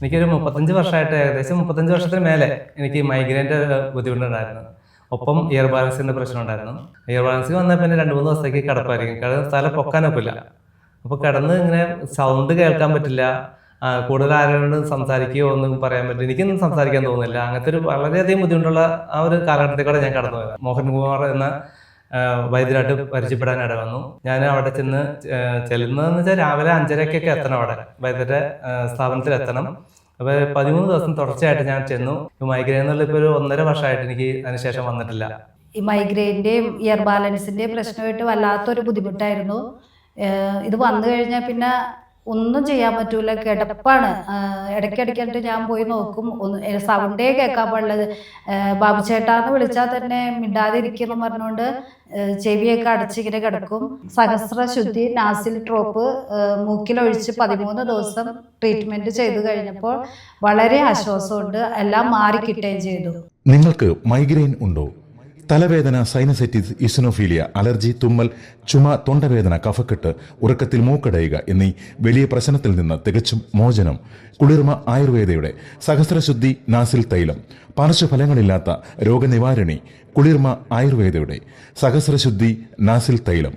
എനിക്കൊരു 35 വർഷമായിട്ട്, ഏകദേശം 35 വർഷത്തിന് മേലെ എനിക്ക് മൈഗ്രെയിൻ്റെ ബുദ്ധിമുട്ടുണ്ടായിരുന്നു. ഒപ്പം ഇയർ ബാലൻസിൻ്റെ പ്രശ്നം ഉണ്ടായിരുന്നു. ഇയർ ബാലൻസ് വന്നാൽ പിന്നെ 2-3 ദിവസത്തേക്ക് കിടപ്പായിരിക്കും. സ്ഥലം പൊക്കാനൊക്കില്ല. അപ്പോൾ കിടന്ന് ഇങ്ങനെ സൗണ്ട് കേൾക്കാൻ പറ്റില്ല. കൂടുതൽ ആരോടും സംസാരിക്കുകയോ ഒന്നും പറയാൻ പറ്റില്ല. എനിക്കൊന്നും സംസാരിക്കാൻ തോന്നുന്നില്ല. അങ്ങനത്തെ ഒരു വളരെയധികം ബുദ്ധിമുട്ടുള്ള ആ ഒരു കാലഘട്ടത്തിലൂടെ ഞാൻ കടന്നു പോയത്. മോഹൻകുമാർ എന്ന വൈദ്യരായിട്ട് പരിചയപ്പെടാൻ ഇട വന്നു. ഞാൻ അവിടെ ചെന്ന് ചെല്ലുന്നതെന്ന് വെച്ചാൽ രാവിലെ 5:30-ക്കൊക്കെ എത്തണം. അവിടെ വൈദ്യരുടെ സ്ഥാപനത്തിൽ എത്തണം. അപ്പോൾ 13 ദിവസം തുടർച്ചയായിട്ട് ഞാൻ ചെന്നു. മൈഗ്രെയിൻ എന്നുള്ള ഇപ്പോൾ ഒരു 1.5 വർഷമായിട്ട് എനിക്ക് അതിനുശേഷം വന്നിട്ടില്ല. ഈ മൈഗ്രെയിൻ്റെയും ഇയർ ബാലൻസിൻ്റെയും പ്രശ്നമായിട്ട് വല്ലാത്തൊരു ബുദ്ധിമുട്ടായിരുന്നു. ഇത് വന്നു കഴിഞ്ഞാൽ പിന്നെ ഒന്നും ചെയ്യാൻ പറ്റൂല, കിടപ്പാണ്. ഇടയ്ക്കിടയ്ക്കായിട്ട് ഞാൻ പോയി നോക്കും, സൗണ്ടേ കേൾക്കാൻ പാടുള്ളത്. ബാബു ചേട്ടാന്ന് വിളിച്ചാൽ തന്നെ മിണ്ടാതിരിക്കുന്നു പറഞ്ഞുകൊണ്ട് ചെവിയൊക്കെ അടച്ചിങ്ങനെ കിടക്കും. സഹസ്രശുദ്ധി നാസിൽ ഡ്രോപ്പ് മൂക്കിലൊഴിച്ച് 13 ദിവസം ട്രീറ്റ്മെന്റ് ചെയ്തു കഴിഞ്ഞപ്പോൾ വളരെ ആശ്വാസമുണ്ട്. എല്ലാം മാറിക്കിട്ടുകയും ചെയ്തു. നിങ്ങൾക്ക് മൈഗ്രെയിൻ ഉണ്ടോ? തലവേദന, സൈനസൈറ്റിസ്, ഇസിനോഫീലിയ, അലർജി, തുമ്മൽ, ചുമ, തൊണ്ടവേദന, കഫക്കെട്ട്, ഉറക്കത്തിൽ മൂക്കടയുക എന്നീ വലിയ പ്രശ്നത്തിൽ നിന്ന് തികച്ചും മോചനം കുളിർമ ആയുർവേദയുടെ സഹസ്രശുദ്ധി നാസിൽ തൈലം. പാർശ്വഫലങ്ങളില്ലാത്ത രോഗനിവാരണി കുളിർമ ആയുർവേദയുടെ സഹസ്രശുദ്ധി നാസിൽ തൈലം.